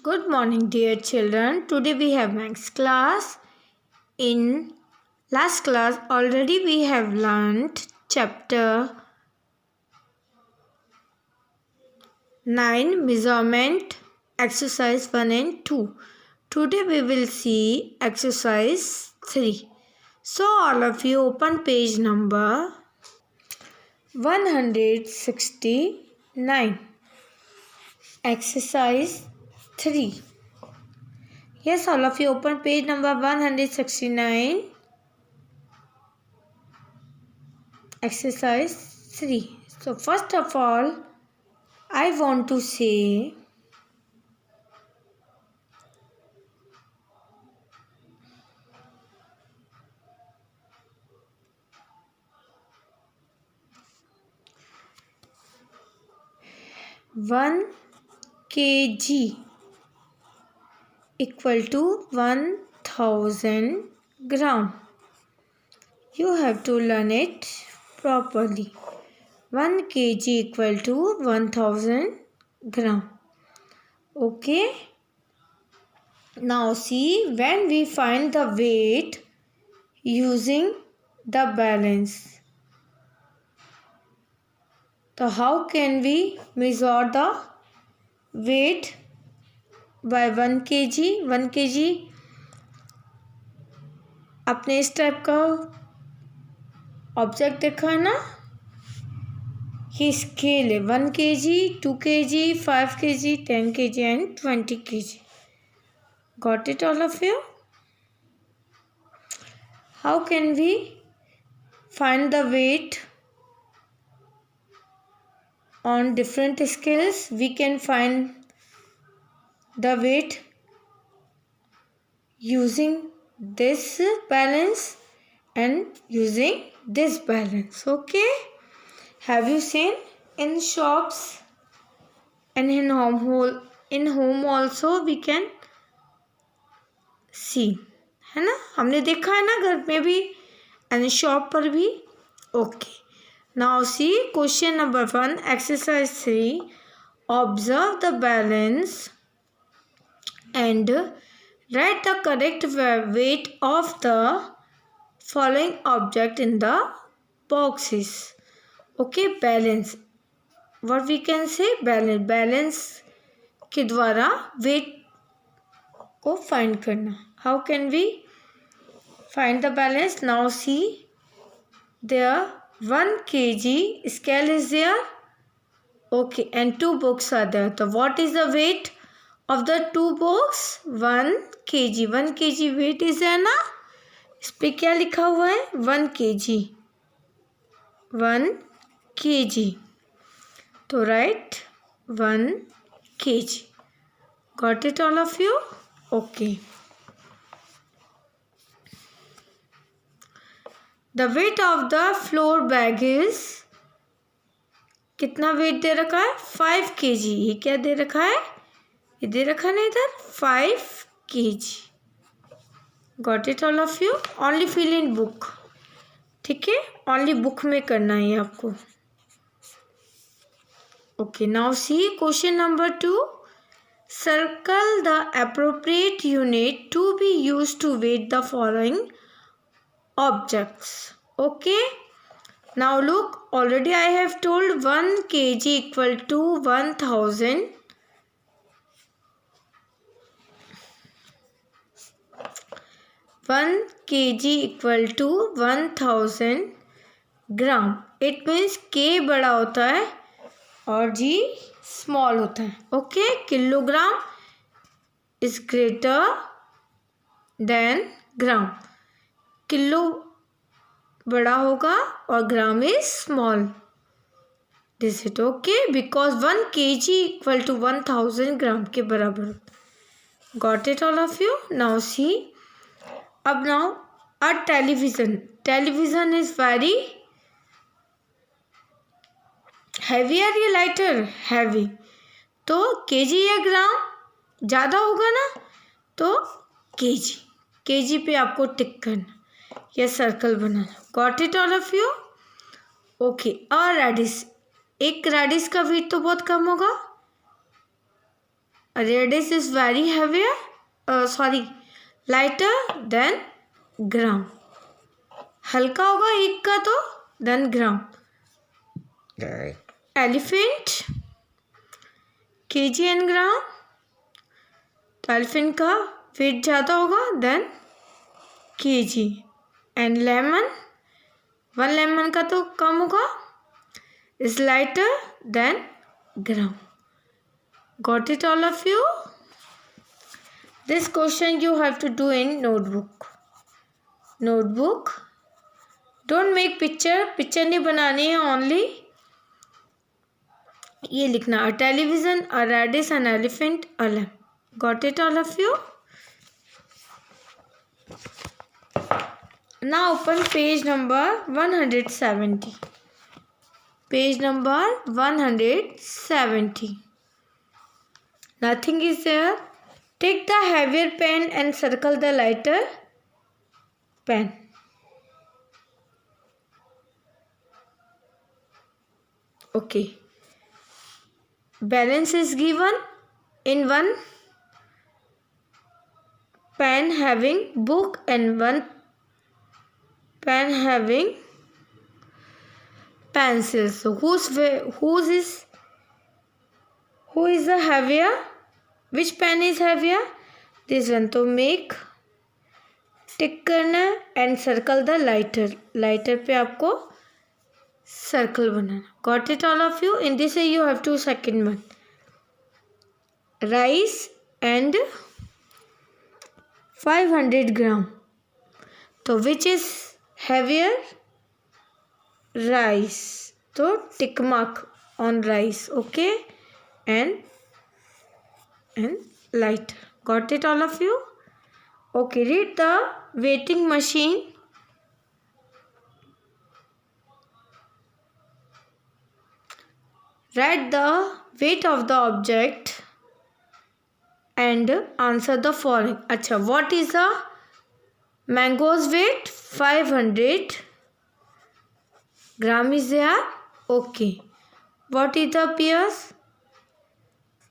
Good morning, dear children. Today we have maths class. In last class, already we have learnt chapter 9 measurement exercise 1 and 2. Today we will see exercise 3. So all of you open page number 169. Exercise 3. Yes, all of you open page number 169. Exercise 3. So first of all, I want to say one kg equal to 1000 gram. You have to learn it properly. 1 kg equal to 1000 gram. Okay. Now see, when we find the weight using the balance, so how can we measure the weight by 1 kg? 1 kg आपने इस type का object देखा है ना, ये scale है. 1 kg, 2 kg, 5 kg, 10 kg and 20 kg. Got it all of you? How can we find the weight on different scales? We can find the weight using this balance and using this balance. Okay, have you seen in shops and in home also we can see, है ना, हमने देखा है ना घर में भी and shop पर भी. Okay, now see question number 1 exercise 3. Observe the balance and write the correct weight of the following object in the boxes. Okay, balance. What we can say? Balance. Balance के द्वारा weight को find करना. How can we find the balance? Now see, there 1 kg scale is there. Okay, and 2 books are there. So what is the weight of the 2 books? 1 kg. 1 kg weight is there ना. इस पे क्या लिखा हुआ है? 1 kg. 1 kg. तो write 1 kg. Got it all of you? Okay. The weight of the floor bag is, कितना wait दे रखा है? 5 kg. ये क्या दे रखा है? ये दे रखा है ना इधर 5 kg. Got it all of you? Only fill in book. ठीक है, only book में करना है आपको. Okay, now see question number 2. Circle the appropriate unit to be used to weight the following objects. Okay, now look, already I have told 1 kg equal to 1000. 1 kg equal to 1000 gram. It means K बड़ा होता है और G small होता है. Okay, kilogram is greater than gram. Kilo बड़ा होगा और gram is small. This it. Okay, because 1 kg equal to 1000 gram के बराबर. Got it all of you? Now see, अब now a television is very heavy और ये lighter? Heavy. तो KG या ग्राम ज़्यादा होगा ना, तो केजी पे आपको टिक करना या circle banana. Got it all of you? Okay. और रेडिश, एक रेडिश का वेट तो बहुत कम होगा, radius is very heavier, lighter than gram. हल्का होगा एक का तो than gram. Elephant kg and gram, तो एलिफेंट का वेट ज़्यादा होगा than kg. And lemon, 1 lemon का तो कम होगा, is lighter than gram. Got it all of you? This question you have to do in notebook. Don't make picture नहीं बनानी है, ओनली ये लिखना, a television, a radish, an elephant, a lamp. Got it all of you? Now open page number 170. Page number 170. Nothing is there. Take the heavier pen and circle the lighter pen. Okay. Balance is given in one pen having book and one pen having pencil. So who is the heavier? Which pen is heavier? This one. तो make टिक करना and circle the lighter. Lighter पे आपको circle banana. Got it all of you? In this way you have to second one. Rice and 500 gram. तो which is heavier? Rice. तो tick mark on rice. Okay. And lighter. Got it all of you? Okay. Read the weighting machine. Write the weight of the object and answer the following. अच्छा, what is the mango's weight? 500 gram is there. Okay. What is the pears?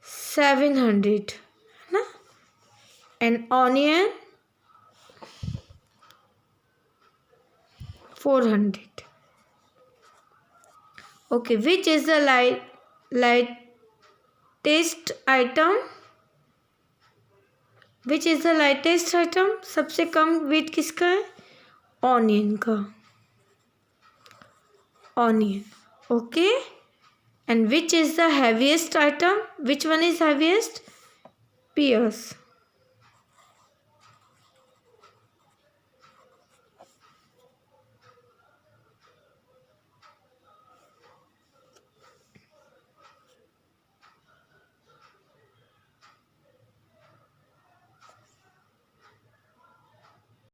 700. ना? And onion 400. Okay. Which is the lightest item? Which is the lightest item? सबसे कम wait किसका है? Onion का. Onion. Okay. And which is the heaviest item? Which one is heaviest? Pears.